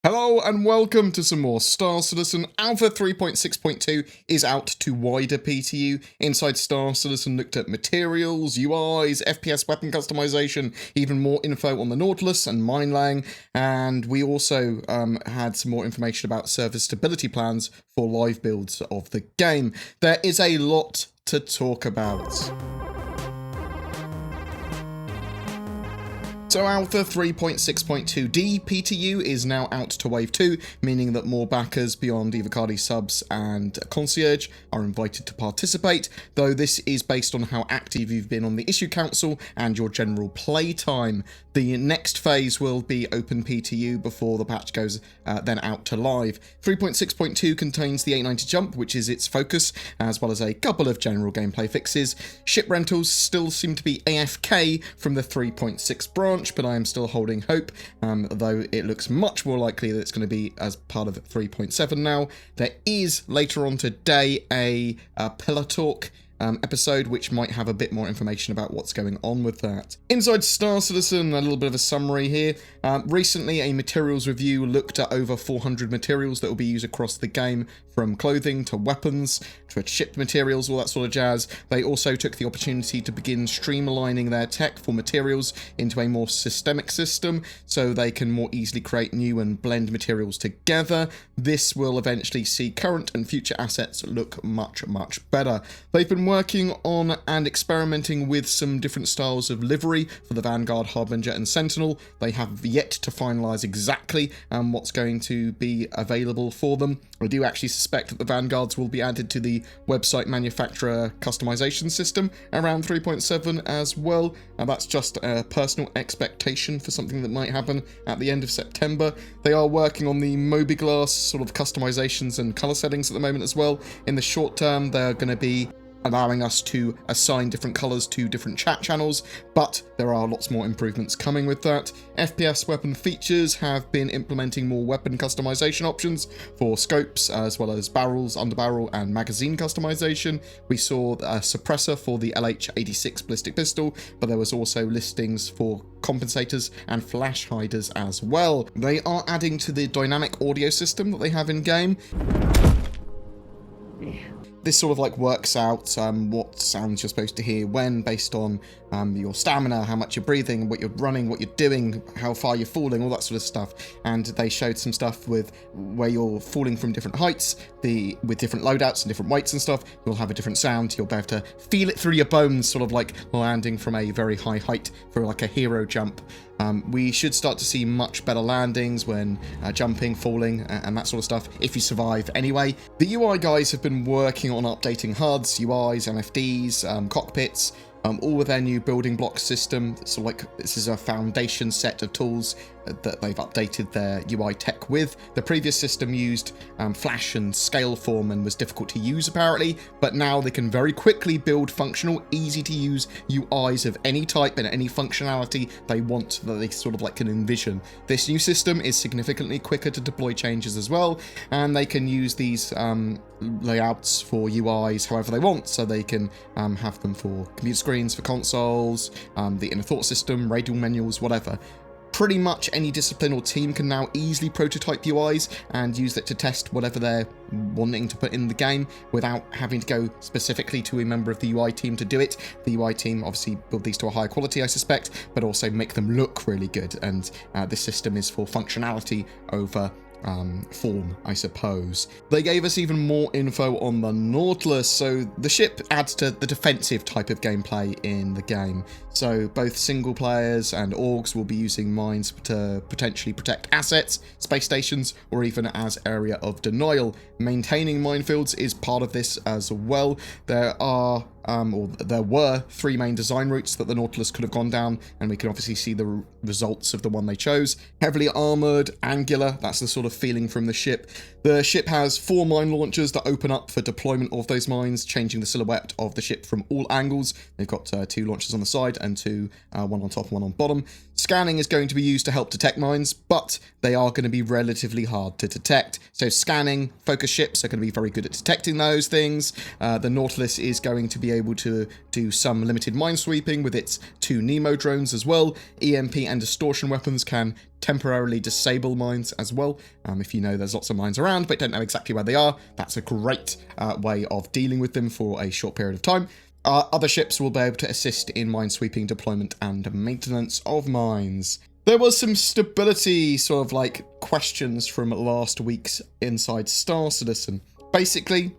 Hello and welcome to some more Star Citizen. Alpha 3.6.2 is out to wider PTU. Inside Star Citizen looked at materials, UIs, FPS weapon customization, even more info on the Nautilus and minelaying, and we also had some more information about server stability plans for live builds of the game. There is a lot to talk about. So Alpha 3.6.2D PTU is now out to Wave 2, meaning that more backers beyond Evocati subs and Concierge are invited to participate, though this is based on how active you've been on the issue council and your general play time. The next phase will be open PTU before the patch goes then out to live. 3.6.2 contains the 890 jump, which is its focus, as well as a couple of general gameplay fixes. Ship rentals still seem to be AFK from the 3.6 branch, but I am still holding hope, though it looks much more likely that it's going to be as part of 3.7 now. There is later on today a Pillar Talk episode which might have a bit more information about what's going on with that. Inside Star Citizen, a little bit of a summary here. Recently a materials review looked at over 400 materials that will be used across the game, from clothing to weapons to shipped materials, all that sort of jazz. They also took the opportunity to begin streamlining their tech for materials into a more systemic system so they can more easily create new and blend materials together. This will eventually see current and future assets look much better. They've been working on and experimenting with some different styles of livery for the Vanguard, Harbinger and Sentinel. They have yet to finalise exactly what's going to be available for them. I do actually suspect that the Vanguards will be added to the website manufacturer customization system around 3.7 as well, and that's just a personal expectation for something that might happen at the end of September. They are working on the Moby-Glass sort of customizations and colour settings at the moment as well. In the short term, they're going to be allowing us to assign different colours to different chat channels, but there are lots more improvements coming with that. FPS weapon features have been implementing more weapon customization options for scopes, as well as barrels, underbarrel and magazine customization. We saw a suppressor for the LH-86 ballistic pistol, but there was also listings for compensators and flash hiders as well. They are adding to the dynamic audio system that they have in game. This sort of like works out what sounds you're supposed to hear when, based on your stamina, how much you're breathing, what you're running, what you're doing, how far you're falling, all that sort of stuff. And they showed some stuff with where you're falling from different heights, with different loadouts and different weights and stuff. You'll have a different sound. You'll be able to feel it through your bones, sort of like landing from a very high height for like a hero jump. We should start to see much better landings when jumping, falling, and that sort of stuff, if you survive anyway. The UI guys have been working on updating HUDs, UIs, MFDs, cockpits, all with their new building block system. So like this is a foundation set of tools that they've updated their UI tech with. The previous system used Flash and Scaleform and was difficult to use apparently, but now they can very quickly build functional, easy to use UIs of any type and any functionality they want, that they sort of like can envision. This new system is significantly quicker to deploy changes as well, and they can use these layouts for UIs however they want, so they can have them for computer screens, for consoles, the inner thought system, radial menus, whatever. Pretty much any discipline or team can now easily prototype UIs and use it to test whatever they're wanting to put in the game without having to go specifically to a member of the UI team to do it. The UI team obviously build these to a higher quality, I suspect, but also make them look really good. And this system is for functionality over form, I suppose. They gave us even more info on the Nautilus. So the ship adds to the defensive type of gameplay in the game. So both single players and orgs will be using mines to potentially protect assets, space stations, or even as area of denial. Maintaining minefields is part of this as well. There were 3 main design routes that the Nautilus could have gone down, and we can obviously see the results of the one they chose. Heavily armoured, angular, that's the sort of feeling from the ship. The ship has 4 mine launchers that open up for deployment of those mines, changing the silhouette of the ship from all angles. They've got 2 launchers on the side and 2, one on top, one on bottom. Scanning is going to be used to help detect mines, but they are going to be relatively hard to detect. So scanning, focus ships are going to be very good at detecting those things. The Nautilus is going to be able to do some limited minesweeping with its 2 Nemo drones as well. EMP and distortion weapons can temporarily disable mines as well. If you know there's lots of mines around but don't know exactly where they are, that's a great way of dealing with them for a short period of time. Other ships will be able to assist in minesweeping, deployment, and maintenance of mines. There was some stability sort of like questions from last week's Inside Star Citizen. Basically,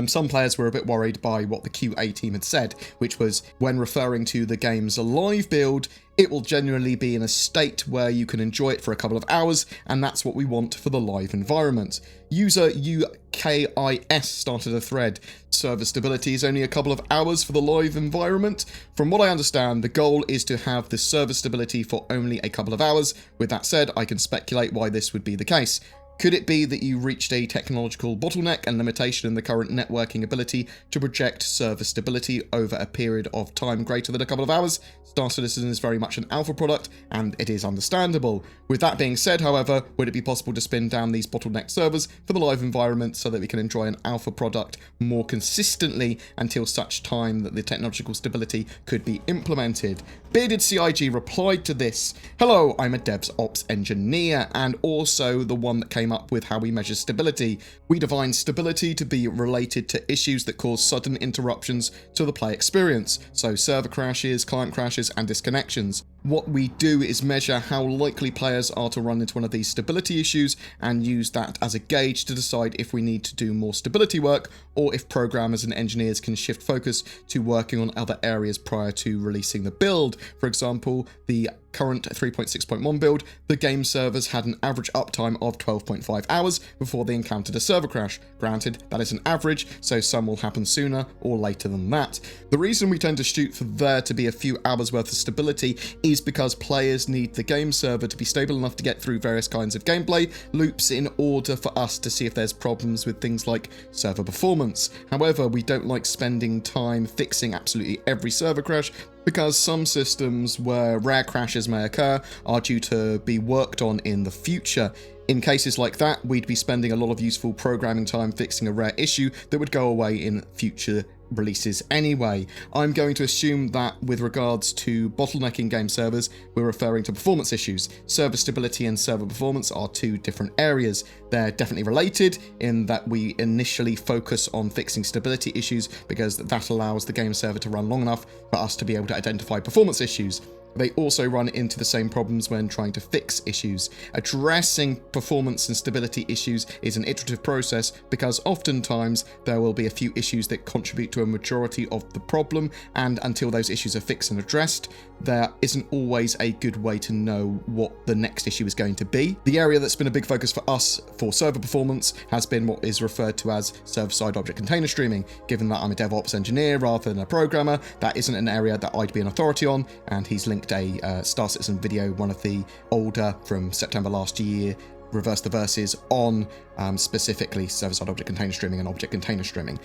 some players were a bit worried by what the QA team had said, which was when referring to the game's live build, it will generally be in a state where you can enjoy it for a couple of hours, and that's what we want for the live environment. User UKIS started a thread. Server stability is only a couple of hours for the live environment. From what I understand, the goal is to have the server stability for only a couple of hours. With that said, I can speculate why this would be the case. Could it be that you reached a technological bottleneck and limitation in the current networking ability to project server stability over a period of time greater than a couple of hours? Star Citizen is very much an alpha product, and it is understandable. With that being said, however, would it be possible to spin down these bottleneck servers for the live environment so that we can enjoy an alpha product more consistently until such time that the technological stability could be implemented? Bearded CIG replied to this. Hello, I'm a DevOps engineer and also the one that came up with how we measure stability. We define stability to be related to issues that cause sudden interruptions to the play experience, so server crashes, client crashes, and disconnections. What we do is measure how likely players are to run into one of these stability issues and use that as a gauge to decide if we need to do more stability work or if programmers and engineers can shift focus to working on other areas prior to releasing the build. For example, the current 3.6.1 build, the game servers had an average uptime of 12.5 hours before they encountered a server crash. Granted, that is an average, so some will happen sooner or later than that. The reason we tend to shoot for there to be a few hours worth of stability is because players need the game server to be stable enough to get through various kinds of gameplay loops in order for us to see if there's problems with things like server performance. However, we don't like spending time fixing absolutely every server crash, because some systems where rare crashes may occur are due to be worked on in the future. In cases like that, we'd be spending a lot of useful programming time fixing a rare issue that would go away in future releases anyway. I'm going to assume that with regards to bottlenecking game servers, we're referring to performance issues. Server stability and server performance are two different areas. They're definitely related in that we initially focus on fixing stability issues because that allows the game server to run long enough for us to be able to identify performance issues. They also run into the same problems when trying to fix issues. Addressing performance and stability issues is an iterative process because oftentimes there will be a few issues that contribute to a majority of the problem, and until those issues are fixed and addressed, there isn't always a good way to know what the next issue is going to be. The area that's been a big focus for us for server performance has been what is referred to as server-side object container streaming. Given that I'm a DevOps engineer rather than a programmer, that isn't an area that I'd be an authority on, and he's linked a Star Citizen video, one of the older from September last year, Reverse the Verses, on specifically server-side object container streaming and object container streaming.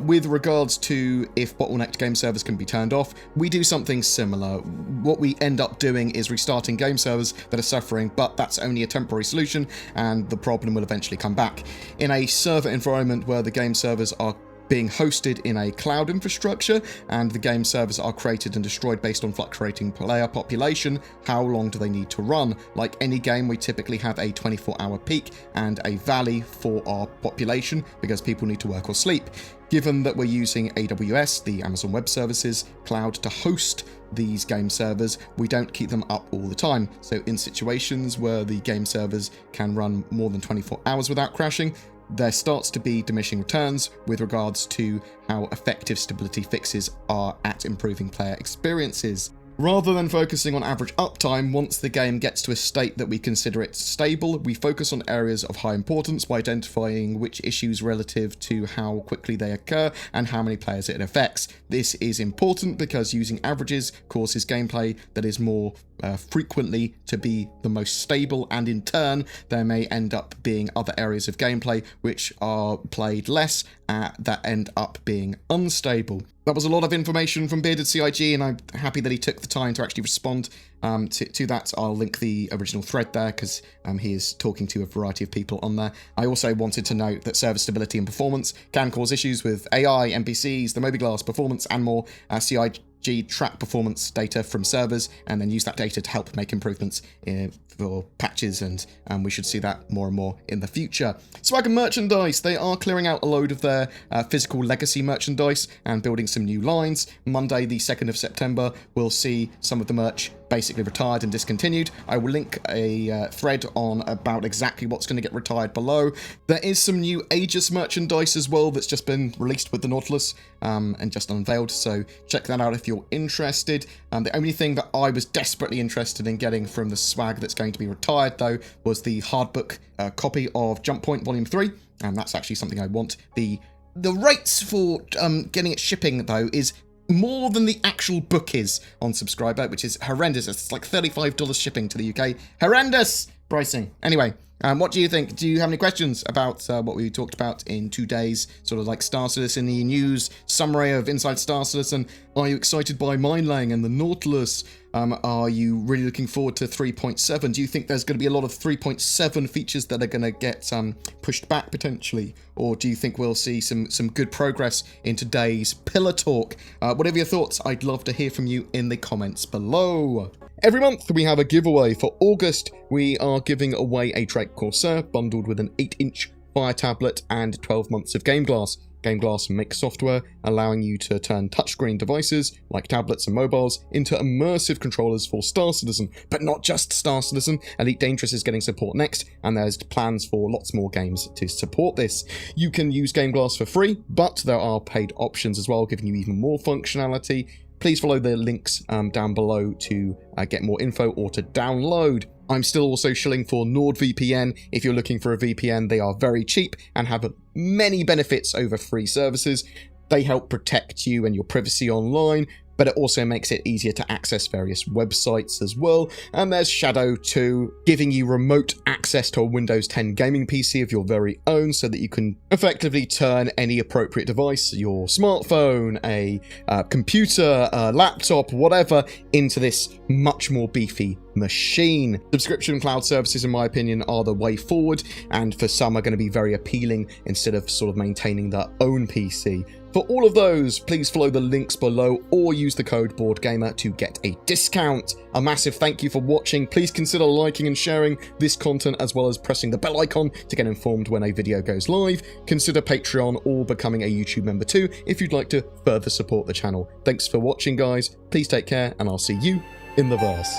With regards to if bottlenecked game servers can be turned off, we do something similar. What we end up doing is restarting game servers that are suffering, but that's only a temporary solution and the problem will eventually come back. In a server environment where the game servers are being hosted in a cloud infrastructure and the game servers are created and destroyed based on fluctuating player population, how long do they need to run? Like any game, we typically have a 24-hour peak and a valley for our population because people need to work or sleep. Given that we're using AWS, the Amazon Web Services cloud, to host these game servers, we don't keep them up all the time. So in situations where the game servers can run more than 24 hours without crashing, there starts to be diminishing returns with regards to how effective stability fixes are at improving player experiences. Rather than focusing on average uptime, once the game gets to a state that we consider it stable, we focus on areas of high importance by identifying which issues relative to how quickly they occur and how many players it affects. This is important because using averages causes gameplay that is more frequently to be the most stable, and in turn there may end up being other areas of gameplay which are played less that end up being unstable. That was a lot of information from Bearded CIG, and I'm happy that he took the time to actually respond to that. I'll link the original thread there because he is talking to a variety of people on there. I also wanted to note that server stability and performance can cause issues with AI, NPCs, the mobiGlass performance, and more. CIG StarEngine track performance data from servers and then use that data to help make improvements for patches, and we should see that more and more in the future. Swag and merchandise, they are clearing out a load of their physical legacy merchandise and building some new lines. Monday, the 2nd of September, we'll see some of the merch basically retired and discontinued. I will link a thread on about exactly what's going to get retired below. There is some new Aegis merchandise as well that's just been released with the Nautilus and just unveiled, so check that out if you're interested. The only thing that I was desperately interested in getting from the swag that's going to be retired, though, was the hardbook copy of Jump Point Volume 3, and that's actually something I want. The rates for getting it shipping, though, is more than the actual book is on Subscriber, which is horrendous. It's like $35 shipping to the UK. Horrendous pricing. Anyway, what do you think? Do you have any questions about what we talked about in today's sort of like Star Citizen news summary of Inside Star Citizen? Are you excited by minelaying and the Nautilus? Are you really looking forward to 3.7? Do you think there's going to be a lot of 3.7 features that are going to get pushed back potentially? Or do you think we'll see some good progress in today's Pillar Talk? Whatever your thoughts, I'd love to hear from you in the comments below. Every month we have a giveaway. For August, we are giving away a Drake Corsair bundled with an 8-inch Fire tablet and 12 months of Game Glass. Game Glass makes software allowing you to turn touchscreen devices, like tablets and mobiles, into immersive controllers for Star Citizen. But not just Star Citizen, Elite Dangerous is getting support next, and there's plans for lots more games to support this. You can use Game Glass for free, but there are paid options as well, giving you even more functionality. Please follow the links down below to get more info or to download. I'm still also shilling for NordVPN. If you're looking for a VPN, they are very cheap and have many benefits over free services. They help protect you and your privacy online, but it also makes it easier to access various websites as well. And there's Shadow 2, giving you remote access to a Windows 10 gaming PC of your very own so that you can effectively turn any appropriate device, your smartphone, a computer, a laptop, whatever, into this much more beefy machine. Subscription cloud services, in my opinion, are the way forward, and for some are going to be very appealing instead of sort of maintaining their own PC. For all of those, please follow the links below or use the code BoredGamer to get a discount. A massive thank you for watching. Please consider liking and sharing this content as well as pressing the bell icon to get informed when a video goes live. Consider Patreon or becoming a YouTube member too if you'd like to further support the channel. Thanks for watching, guys. Please take care, and I'll see you in the verse.